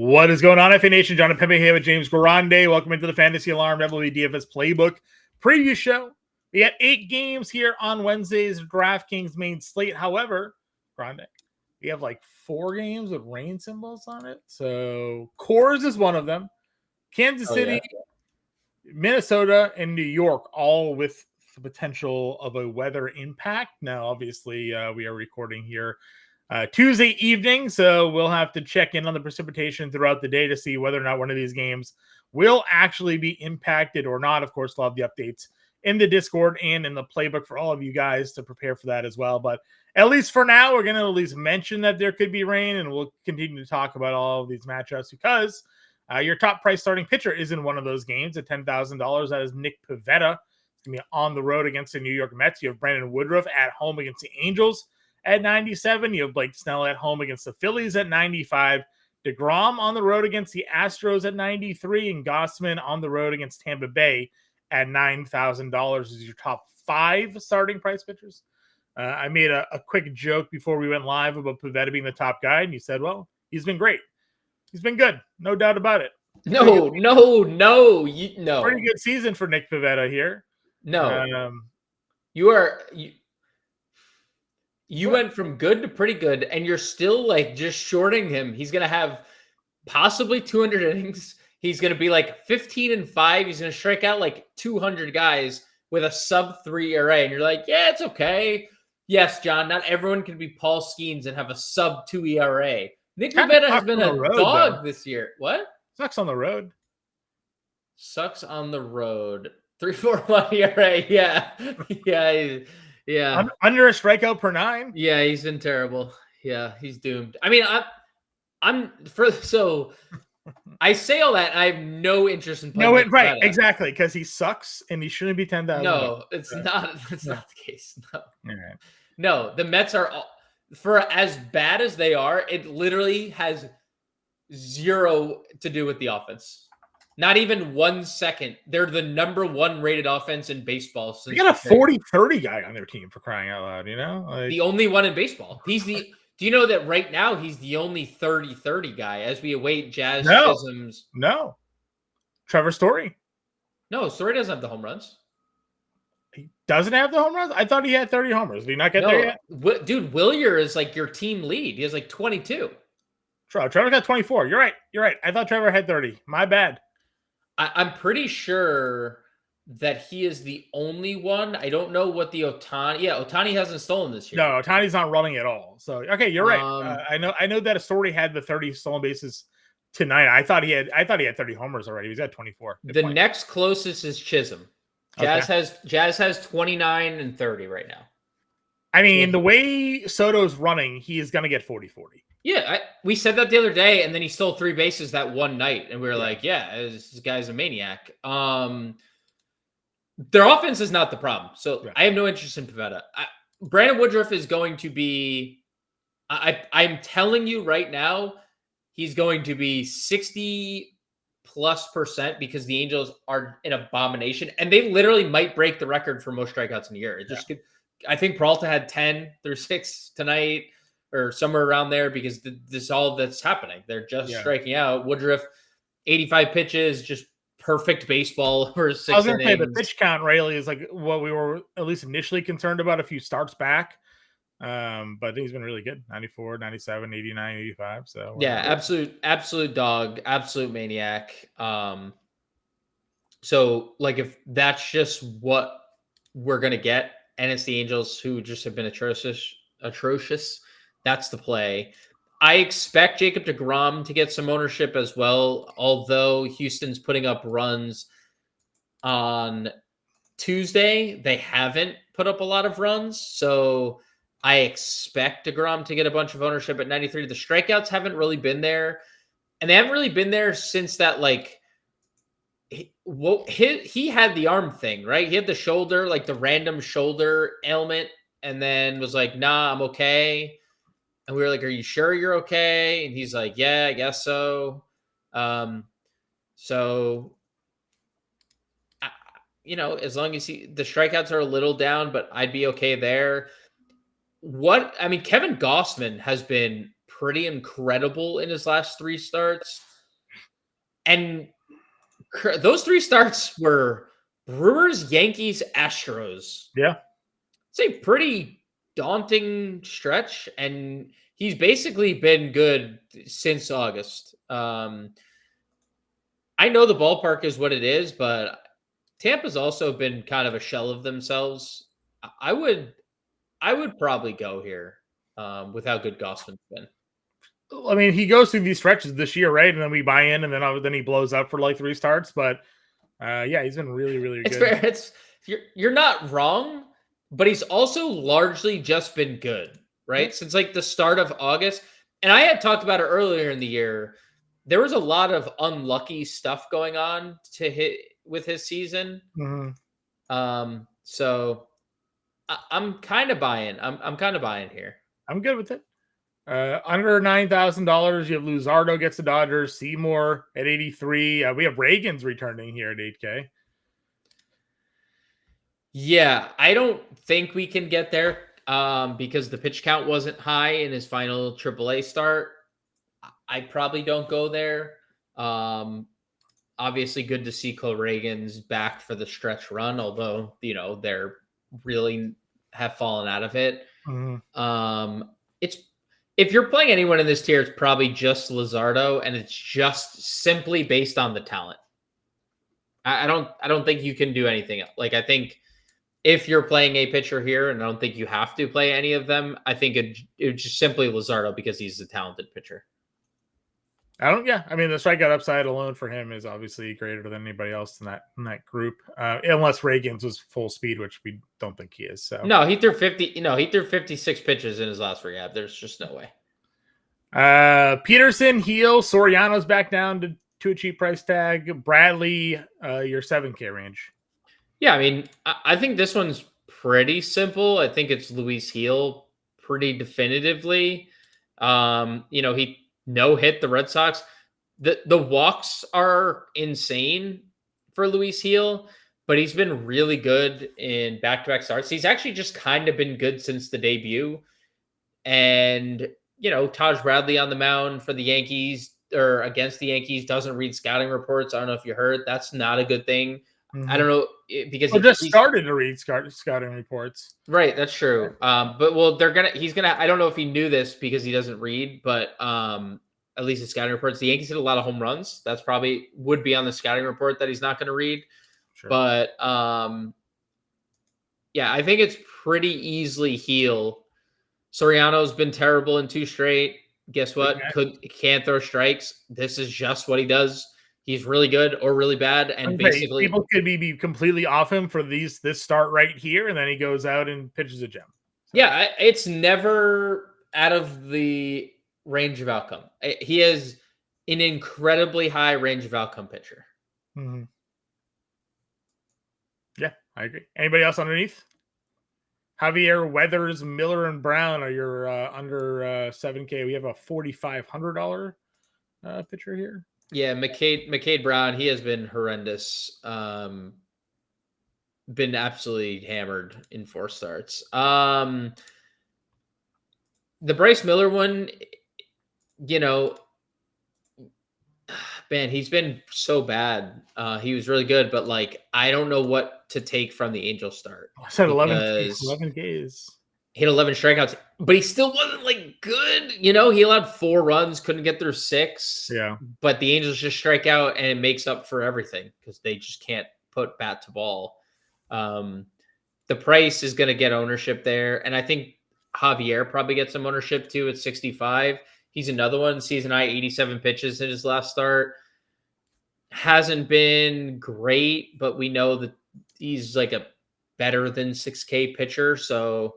What is going on, FA Nation? Jon Impemba here with James Grande. Welcome into the Fantasy Alarm MLB DFS Playbook preview show. We got 8 games here on Wednesday's DraftKings main slate. However, Grande, we have like 4 games with rain symbols on it. So Coors is one of them. Kansas City, Minnesota, and New York, all with the potential of a weather impact. Now, obviously, we are recording here Tuesday evening, so we'll have to check in on the precipitation throughout the day to see whether or not one of these games will actually be impacted or not. Of course, we'll have the updates in the Discord and in the playbook for all of you guys to prepare for that as well. But at least for now, we're going to at least mention that there could be rain, and we'll continue to talk about all of these matchups because your top price starting pitcher is in one of those games at $10,000. That is Nick Pivetta. It's going to be on the road against the New York Mets. You have Brandon Woodruff at home against the Angels at 97. You have Blake Snell at home against the Phillies at 95. DeGrom on the road against the Astros at 93. And Gossman on the road against Tampa Bay at $9,000 is your top 5 starting price pitchers. I made a quick joke before we went live about Pivetta being the top guy, and you said, well, he's been great. He's been good. No doubt about it. No. Pretty good season for Nick Pivetta here. No. You went from good to pretty good, and you're still like just shorting him. He's going to have possibly 200 innings. He's going to be like 15-5. He's going to strike out like 200 guys with a sub-3 ERA. And you're like, yeah, it's okay. Yes, John, not everyone can be Paul Skeens and have a sub-2 ERA. Nick Pivetta has been a dog this year. What? Sucks on the road. Sucks on the road. 3.41 ERA. Yeah. Yeah. Under a strikeout per 9. Yeah, he's been terrible. Yeah, he's doomed. I mean, I say all that. I have no interest in playing. No, right, exactly, because he sucks and he shouldn't be 10,000. No, it's not. That's not the case. No. Right. No, the Mets are, for as bad as they are, it literally has 0 to do with the offense. Not even 1 second. They're the number 1 rated offense in baseball. They got a 40-30 guy on their team, for crying out loud, you know? Like, the only one in baseball. Do you know that right now he's the only 30-30 guy as we await Jazz Chisholm's? No. Trevor Story. No, Story doesn't have the home runs. He doesn't have the home runs? I thought he had 30 homers. Did he not get there yet? Dude, Willier is like your team lead. He has like 22. Trevor got 24. You're right. I thought Trevor had 30. My bad. I'm pretty sure that he is the only one. I don't know what the Ohtani. Yeah, Ohtani hasn't stolen this year. No, Ohtani's not running at all. So okay, you're right. I know that Story had the 30 stolen bases tonight. I thought he had 30 homers already. He's at 24. The next closest is Chisholm. Jazz has 29 and 30 right now. I mean, the way Soto's running, he is going to get 40-40. Yeah, we said that the other day, and then he stole 3 bases that one night, and we were like, yeah, this guy's a maniac. Their offense is not the problem, so I have no interest in Pivetta. Brandon Woodruff is going to be, I'm telling you right now, he's going to be 60+% because the Angels are an abomination, and they literally might break the record for most strikeouts in a year. I think Peralta had 10 through 6 tonight, or somewhere around there, because this all that's happening. They're just striking out. Woodruff, 85 pitches, just perfect baseball for 6 innings. I was going to say the pitch count really is like what we were at least initially concerned about a few starts back. But he's been really good. 94, 97, 89, 85. So yeah, absolute dog, absolute maniac. So like if that's just what we're going to get, and it's the Angels who just have been atrocious. That's the play. I expect Jacob deGrom to get some ownership as well, although Houston's putting up runs on Tuesday. They haven't put up a lot of runs, so I expect deGrom to get a bunch of ownership at 93. The strikeouts haven't really been there, and they haven't really been there since that, like, he had the arm thing, right? He had the shoulder, like the random shoulder ailment, and then was like, nah, I'm okay. And we were like, are you sure you're okay? And he's like, yeah, I guess so. As long as the strikeouts are a little down, but I'd be okay there. Kevin Gossman has been pretty incredible in his last 3 starts. And those 3 starts were Brewers, Yankees, Astros. Yeah. It's a pretty daunting stretch, and he's basically been good since August. I know the ballpark is what it is, but Tampa's also been kind of a shell of themselves. I would probably go here with how good Gossman's been. I mean, he goes through these stretches this year, right? And then we buy in, and then he blows up for like 3 starts. But yeah, he's been really, really It's good. fair. It's you're not wrong, but he's also largely just been good, right? Since like the start of August. And I had talked about it earlier in the year. There was a lot of unlucky stuff going on to hit with his season. So I'm kind of buying. I'm kind of buying here. I'm good with it. Under $9,000, you have Luzardo gets the Dodgers, Seymour at 83. We have Reagan's returning here at 8K. Yeah, I don't think we can get there because the pitch count wasn't high in his final AAA start. I probably don't go there. Obviously, good to see Reagan's back for the stretch run, although they're really have fallen out of it. It's if you're playing anyone in this tier, it's probably just Luzardo, and it's just simply based on the talent. I don't think you can do anything else. Like I think if you're playing a pitcher here, and I don't think you have to play any of them, I think it's just simply Luzardo because he's a talented pitcher. I mean, the strikeout upside alone for him is obviously greater than anybody else in that group, unless Reagan's was full speed, which we don't think he is. So no, he threw 50. No, he threw 56 pitches in his last rehab. There's just no way. Peterson, Heel, Soriano's back down to a cheap price tag. Bradley, your 7K range. Yeah, I mean, I think this one's pretty simple. I think it's Luis Heel pretty definitively. He no-hit the Red Sox. The walks are insane for Luis Heel, but he's been really good in back-to-back starts. He's actually just kind of been good since the debut. And, Taj Bradley on the mound for the Yankees or against the Yankees doesn't read scouting reports. I don't know if you heard. That's not a good thing. I don't know because he just started to read scouting reports. Right, that's true. But he's gonna. I don't know if he knew this because he doesn't read, but at least the scouting reports, the Yankees hit a lot of home runs. That's probably would be on the scouting report that he's not going to read. Sure. But yeah, I think it's pretty easily Heel. Soriano's been terrible in 2 straight. Guess what? Can't throw strikes. This is just what he does. He's really good or really bad, and basically people could be completely off him for this start right here, and then he goes out and pitches a gem. So. Yeah, it's never out of the range of outcome. He is an incredibly high range of outcome pitcher. Yeah, I agree. Anybody else underneath? Javier, Weathers, Miller, and Brown are your under 7K. We have a $4,500 pitcher here. Yeah, McCade Brown, he has been horrendous. Been absolutely hammered in 4 starts. The Bryce Miller one, man, he's been so bad. He was really good, but I don't know what to take from the Angels start. I said 11 Ks. Hit 11 strikeouts, but he still wasn't good. He allowed 4 runs, couldn't get through 6. Yeah. But the Angels just strike out and it makes up for everything because they just can't put bat to ball. The price is going to get ownership there. And I think Javier probably gets some ownership too at 65. He's another one, season high, 87 pitches in his last start. Hasn't been great, but we know that he's like a better than 6K pitcher. So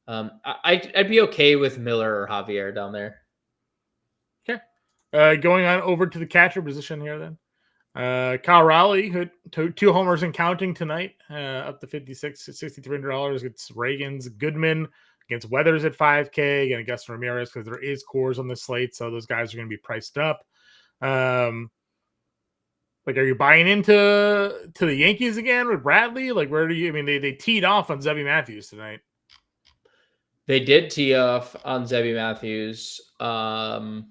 I'd be okay with Miller or Javier down there. Okay. Going on over to the catcher position here then. Kyle Raleigh, who 2 homers and counting tonight, up to $6,300. It's Reagan's, Goodman against Weathers at 5K, again, Augusto Ramirez, because there is cores on the slate, so those guys are going to be priced up. Are you buying into the Yankees again with Bradley? Where do you? I mean, they teed off on Zebby Matthews tonight. They did tee off on Zebby Matthews. I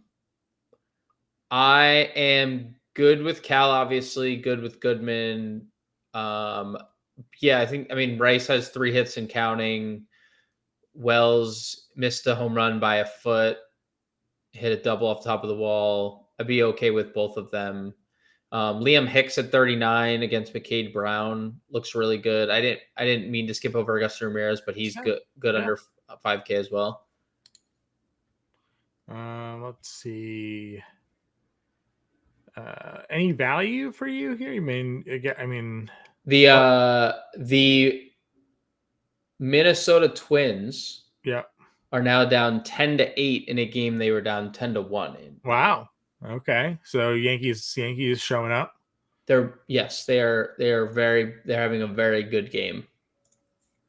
am Good with Cal, obviously. Good with Goodman. Yeah, I mean, Rice has 3 hits and counting. Wells missed a home run by a foot, hit a double off the top of the wall. I'd be okay with both of them. Liam Hicks at 39 against McCade Brown looks really good. I didn't mean to skip over Augusto Ramirez, but he's good under 5K as well. Let's see. Any value for you here? I mean, the Minnesota Twins, are now down 10-8 in a game they were down 10-1 in. Wow. Okay, so Yankees showing up. They're having a very good game.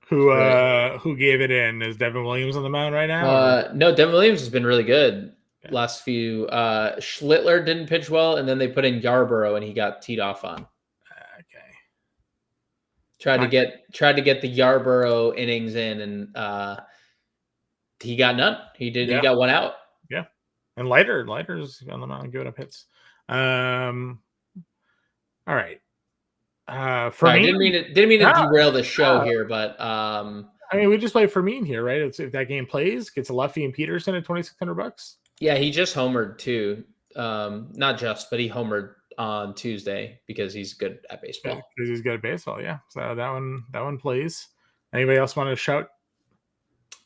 Who gave it in? Is Devin Williams on the mound right now? No, Devin Williams has been really good. Last few. Schlittler didn't pitch well, and then they put in Yarborough, and he got teed off on. Okay. Tried to get the Yarborough innings in, and he got none. He did. He got one out. Yeah, and Leiter's on the mound giving up hits. All right. Sorry, didn't mean to derail the show here, but I mean, we just play Fermin here, right? If that game plays, gets a lefty and Peterson at $2,600. Yeah, he just homered too. Not just, but he homered on Tuesday because he's good at baseball. Because he's good at baseball, yeah. So that one plays. Anybody else want to shout?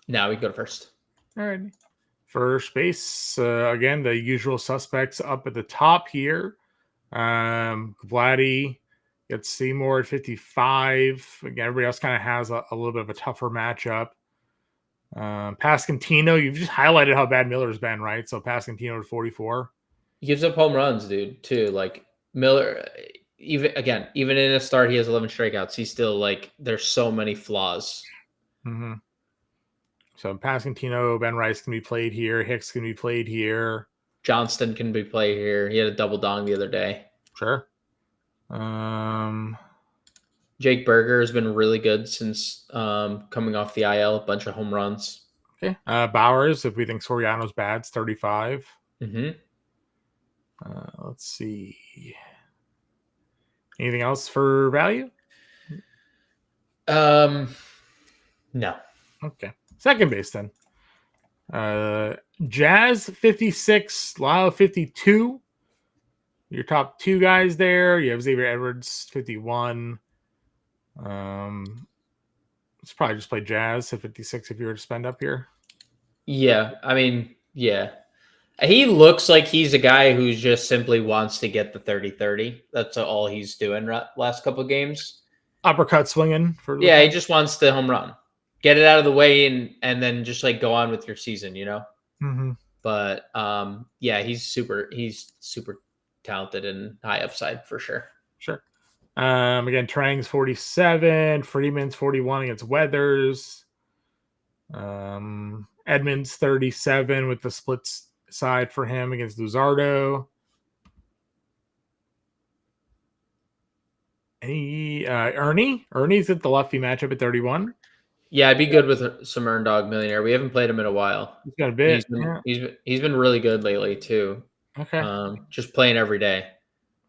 No, we go to first. All right. First base, again, the usual suspects up at the top here. Vladdy gets Seymour at 55. Again, everybody else kind of has a little bit of a tougher matchup. Pascantino, you've just highlighted how bad Miller's been, right? So Pascantino at 44. He gives up home runs, dude, too. Like Miller, even in a start, he has 11 strikeouts. He's still like, there's so many flaws. Mm-hmm. So Pascantino, Ben Rice can be played here. Hicks can be played here. Johnston can be played here. He had a double dong the other day. Sure. Jake Berger has been really good since coming off the IL. A bunch of home runs. Okay. Bowers, if we think Soriano's bad, it's 35. Mm-hmm. Let's see. Anything else for value? No. Okay. Second base then. Jazz 56, Lyle 52. Your top 2 guys there. You have Xavier Edwards 51. Let's probably just play Jazz at 56 if you were to spend up here. Yeah, I mean, yeah. He looks like he's a guy who just simply wants to get the 30-30. That's all he's doing last couple of games. Uppercut swinging. He just wants the home run. Get it out of the way and then just like go on with your season, you know? Mm-hmm. But he's super talented and high upside for sure. Sure. Again, Trang's 47, Freeman's 41 against Weathers. Edmonds 37 with the split side for him against Luzardo. Ernie's at the lefty matchup at 31. Yeah, I'd be good with some Earn Dog Millionaire. We haven't played him in a while. He's got a bit. He's been really good lately too. Okay. Just playing every day.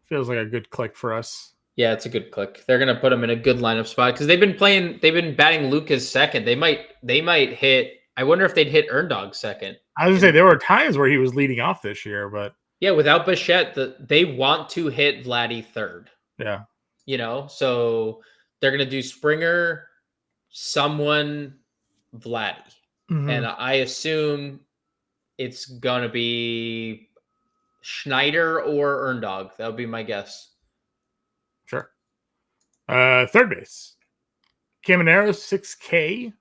Feels like a good click for us. Yeah, it's a good click. They're gonna put him in a good lineup spot because they've been batting Lucas second. They might hit. I wonder if they'd hit Earn Dog second. I was gonna say there were times where he was leading off this year, but yeah, without Bichette, they want to hit Vladdy third. Yeah. You know, so they're gonna do Springer, someone, Vladdy. Mm-hmm. And I assume it's gonna be Schneider or Erndog. That would be my guess. Sure. Third base. Caminero 6K.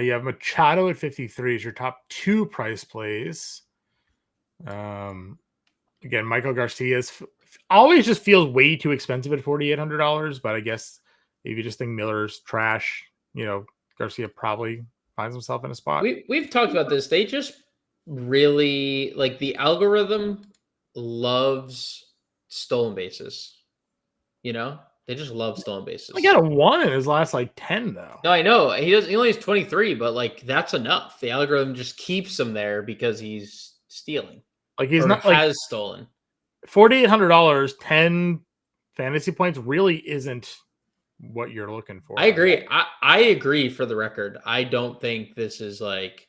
You have Machado at 53 as your top 2 price plays. Again, Michael Garcia's always just feels way too expensive at $4,800, but I guess if you just think Miller's trash, you know, Garcia probably finds himself in a spot. We've talked about this. They just really, like, the algorithm loves stolen bases. You know? They just love stolen bases. He got a 1 in his last, 10, though. No, I know. He only has 23, but, that's enough. The algorithm just keeps him there because he's stealing. He's not, has stolen. $4,800, 10 fantasy points really isn't what you're looking for. I agree. I agree. For the record, I don't think this is like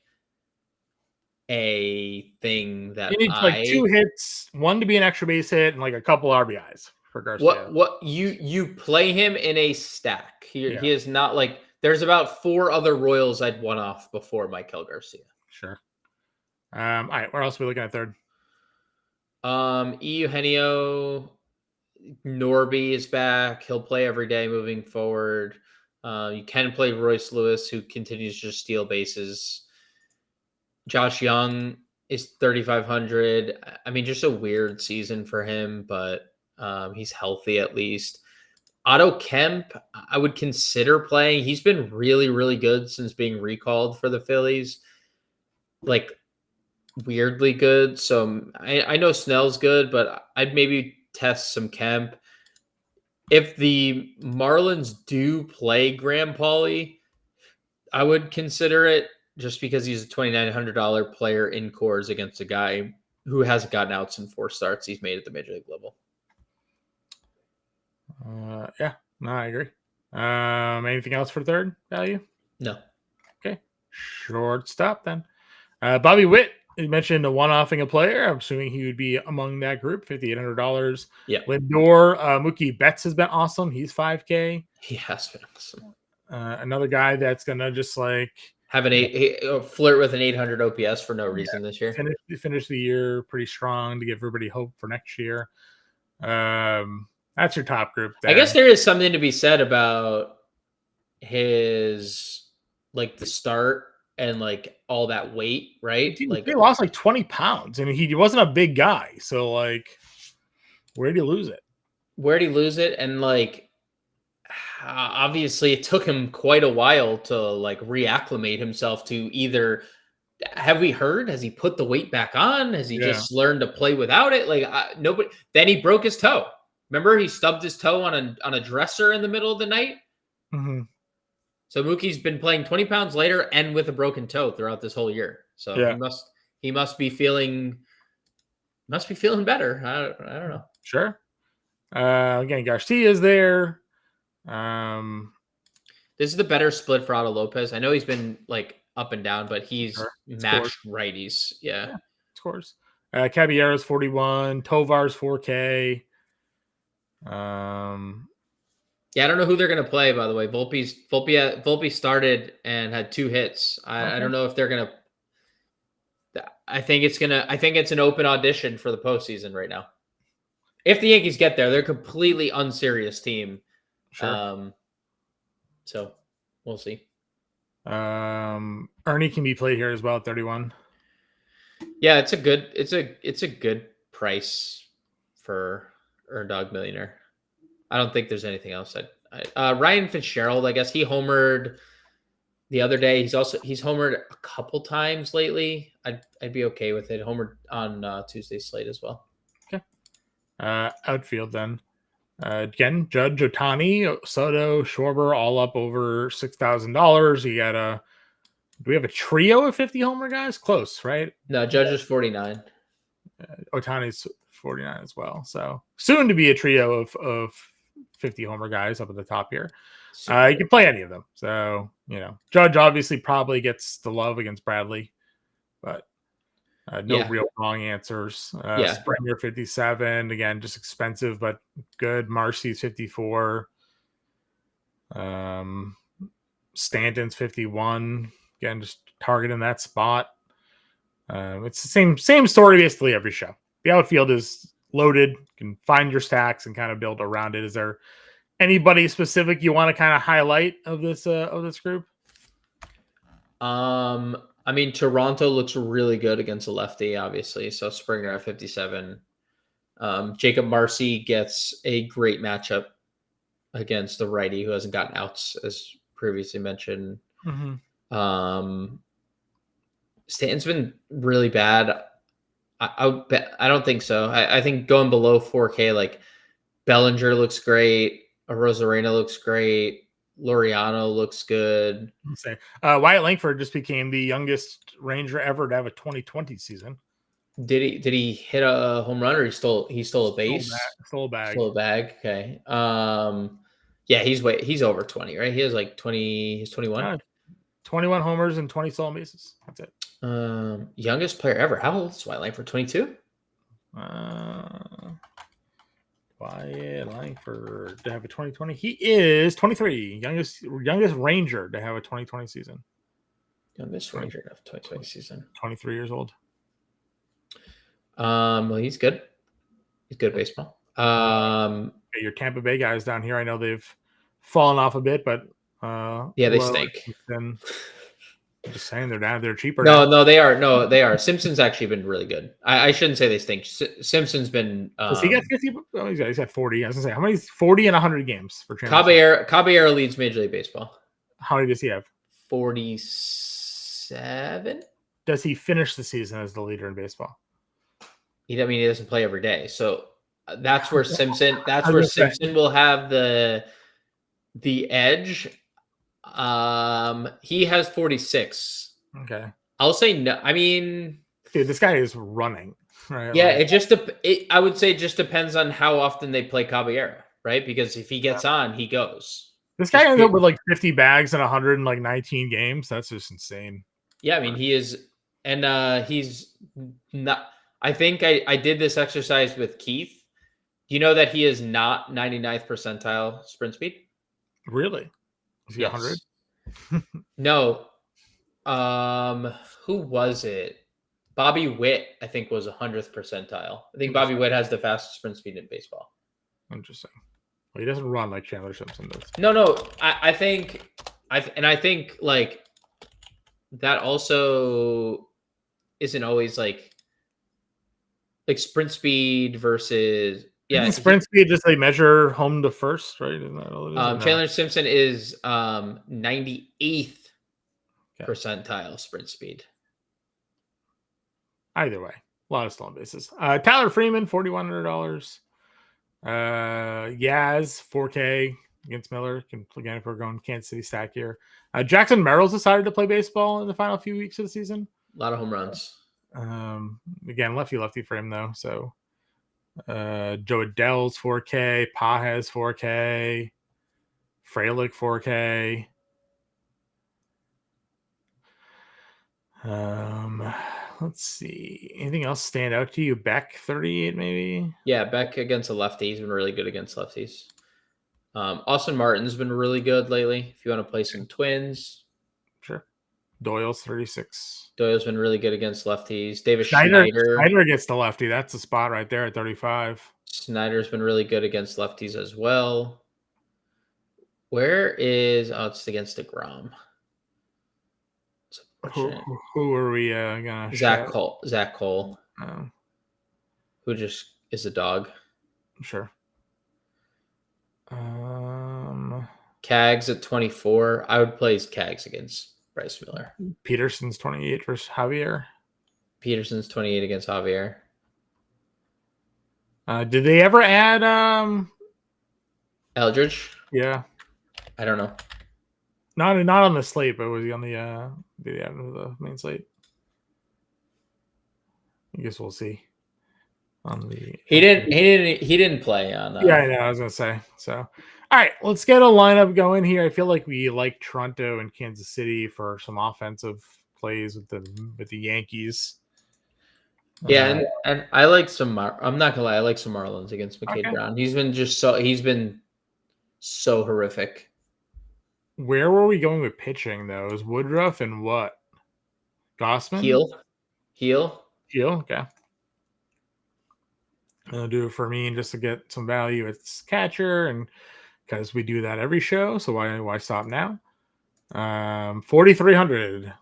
a thing that you need like 2 hits, 1 to be an extra base hit, and like a couple RBIs for Garcia. What you play him in a stack. He is not like there's about 4 other Royals I'd one off before Michael Garcia. Sure. All right, where else are we looking at third? Eugenio Norby is back. He'll play every day moving forward. You can play Royce Lewis, who continues to steal bases. Josh Young is 3,500. I mean, just a weird season for him, but he's healthy at least. Otto Kemp, I would consider playing. He's been really, really good since being recalled for the Phillies. Like, weirdly good. So I know Snell's good, but I'd maybe test some Kemp. If the Marlins do play Graham Pauley, I would consider it just because he's a $2,900 player in cores against a guy who hasn't gotten outs in 4 starts he's made at the major league level. Yeah, no, I agree. Anything else for third value? No. Okay. Shortstop then. Bobby Witt, you mentioned a one-offing a player. I'm assuming he would be among that group, $5,800. Yeah. Lindor, Mookie Betts has been awesome. He's $5K. He has been awesome. Another guy that's gonna just like have a flirt with an 800 OPS for no reason this year. Finish the year pretty strong to give everybody hope for next year. That's your top group there. I guess there is something to be said about his like the start and like all that weight, right? Like he lost like 20 pounds and he wasn't a big guy. So like, where did he lose it? And like, obviously it took him quite a while to like reacclimate himself to either. Have we heard? Has he put the weight back on? Has he just learned to play without it? Like nobody. Then he broke his toe. Remember, he stubbed his toe on a dresser in the middle of the night. Mm-hmm. So Mookie's been playing 20 pounds later and with a broken toe throughout this whole year. So he must be feeling better. I don't know. Sure. Again, Garcia's there. This is the better split for Otto Lopez. I know he's been like up and down, but he's matched righties. Yeah. Scores. Caballero's 41. Tovar's 4K. Yeah, I don't know who they're going to play, by the way. Volpe started and had 2 hits. I don't know if they're going to. I think it's an open audition for the postseason right now. If the Yankees get there, they're a completely unserious team. Sure. So we'll see. Ernie can be played here as well at 31. Yeah, it's a good price for Earned Dog Millionaire. I don't think there's anything else. Ryan Fitzgerald, I guess he homered the other day. He's homered a couple times lately. I'd be okay with it. Homered on Tuesday's slate as well. Okay. Outfield then. Again, Judge, Ohtani, Soto, Schwarber, all up over $6,000. You got do we have a trio of 50 homer guys? Close, right? No, Judge is 49. Ohtani's 49 as well. So soon to be a trio of 50 homer guys up at the top here. You can play any of them. So, Judge obviously probably gets the love against Bradley, but no real wrong answers. Springer 57, again, just expensive, but good. Marcy's 54. Stanton's 51. Again, just targeting that spot. It's the same story basically every show. The outfield is loaded. You can find your stacks and kind of build around it. Is there anybody specific you want to kind of highlight of this group? I mean, Toronto looks really good against a lefty, obviously. So Springer at 57. Jacob Marcy gets a great matchup against the righty who hasn't gotten outs, as previously mentioned. Mm-hmm. Stanton's been really bad. I don't think so. I think going below 4K, like Bellinger looks great. Rosarena looks great. Laureano looks good. Wyatt Langford just became the youngest Ranger ever to have a 2020 season. Did he hit a home run or he stole a base? Stole a bag. Stole a bag. Okay. Yeah, he's over 20, right? He has like 20. He's 21. 21 homers and 20 stolen bases. That's it. Youngest player ever. How old is Wyatt for 22? Wyatt Langford to have a 2020. He is 23. Youngest Ranger to have a 2020 season. Youngest Ranger to have a 2020 season. 23 years old. Well, he's good. He's good at baseball. Your Tampa Bay guys down here, I know they've fallen off a bit, but yeah, they stink. I'm just saying they're cheaper. No, they are. No, they are. Simpson's actually been really good. I shouldn't say they stink. Simpson's been. Does he got 50? Oh, he's got 40. I was gonna say how many? 40 and 100 games for Caballero leads Major League Baseball. How many does he have? 47. Does he finish the season as the leader in baseball? He doesn't play every day, so that's where Simpson. That's where Simpson will have the edge. He has 46. Okay. I'll say no. I mean, dude, this guy is running. Right? Yeah, I would say it just depends on how often they play Caballero, right? Because if he gets on, he goes. This guy ends up with like 50 bags in 119 games. That's just insane. Yeah, I mean, he is, and he's not. I think I did this exercise with Keith. You know that he is not 99th percentile sprint speed? Really? Is he 100? No. Who was it? Bobby Witt, I think, was 100th percentile. I think Bobby Witt has the fastest sprint speed in baseball. Interesting. Well, he doesn't run like Chandler Simpson does. No. I think like that also isn't always like sprint speed versus sprint speed just like measure home to first, right? Isn't that all it is? Chandler Simpson is 98th percentile sprint speed. Either way, a lot of stolen bases. Tyler Freeman, $4,100. Yaz, 4K against Miller. Again, if we're going Kansas City stack here. Jackson Merrill's decided to play baseball in the final few weeks of the season. A lot of home runs. Again, lefty for him though. So Joe Adell's 4K, Pages 4K, Frelick 4K. Let's see. Anything else stand out to you? Beck 38, maybe? Yeah, Beck against a lefty. He's been really good against lefties. Austin Martin's been really good lately. If you want to play some Twins. Sure. Doyle's 36. Doyle's been really good against lefties. David Schneider gets the lefty. That's the spot right there at 35. Snyder's been really good against lefties as well. Where is... Oh, it's against DeGrom. Who are we gonna Zach Cole. Oh. Who just is a dog. Sure. Cags at 24. I would play Cags against Bryce Miller. Peterson's 28 versus Javier. Peterson's 28 against Javier. Did they ever add Eldridge? Yeah. I don't know. Not on the slate, but was he on the did he add him to the main slate? I guess we'll see. On the he didn't play on yeah, I know, I was gonna say. So all right, let's get a lineup going here. I feel like we like Toronto and Kansas City for some offensive plays with the Yankees. Yeah, and I like some I'm not gonna lie, I like some Marlins against McCade Brown. He's been so horrific. Where were we going with pitching though? Is Woodruff and what? Gossman? Heel. Okay. I'll do it for me just to get some value. It's catcher, and because we do that every show, so why stop now? 4,300.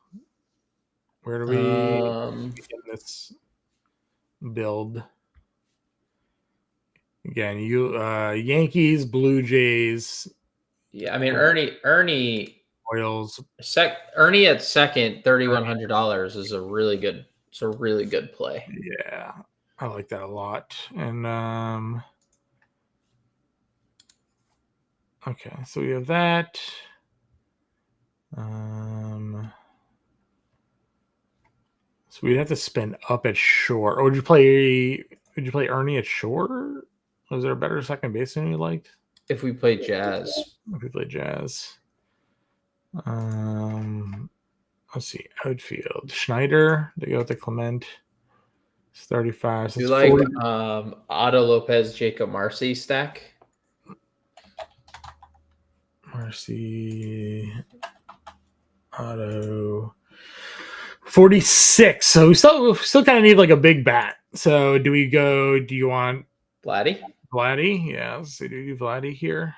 Where do we get this build? Again, Yankees, Blue Jays. Yeah, I mean Ernie Royals. Ernie at second, $3,100 is a really good. It's a really good play. Yeah, I like that a lot. And okay, so we have that. So we'd have to spend up at short. Or would you play Ernie at short? Was there a better second baseman you liked? If we play Jazz. If we play Jazz. Let's see. Outfield. Schneider. They go with the Clement. It's 35. So you it's like 40. Otto Lopez, Jacob Marcy stack? Marcy. Otto. 46. So we still kind of need like a big bat. So do you want Vladdy? Yeah, let's see. Do you do Vladdy here?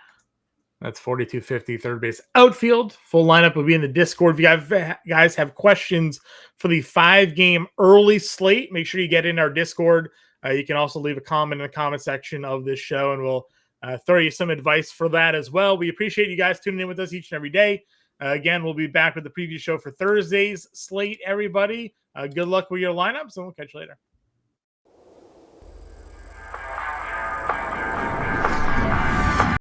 That's 4250, third base. Outfield, full lineup will be in the Discord. If you guys have questions for the 5-game early slate, make sure you get in our Discord. You can also leave a comment in the comment section of this show, and we'll throw you some advice for that as well. We appreciate you guys tuning in with us each and every day. Again, we'll be back with the preview show for Thursday's slate, everybody. Good luck with your lineups, and we'll catch you later.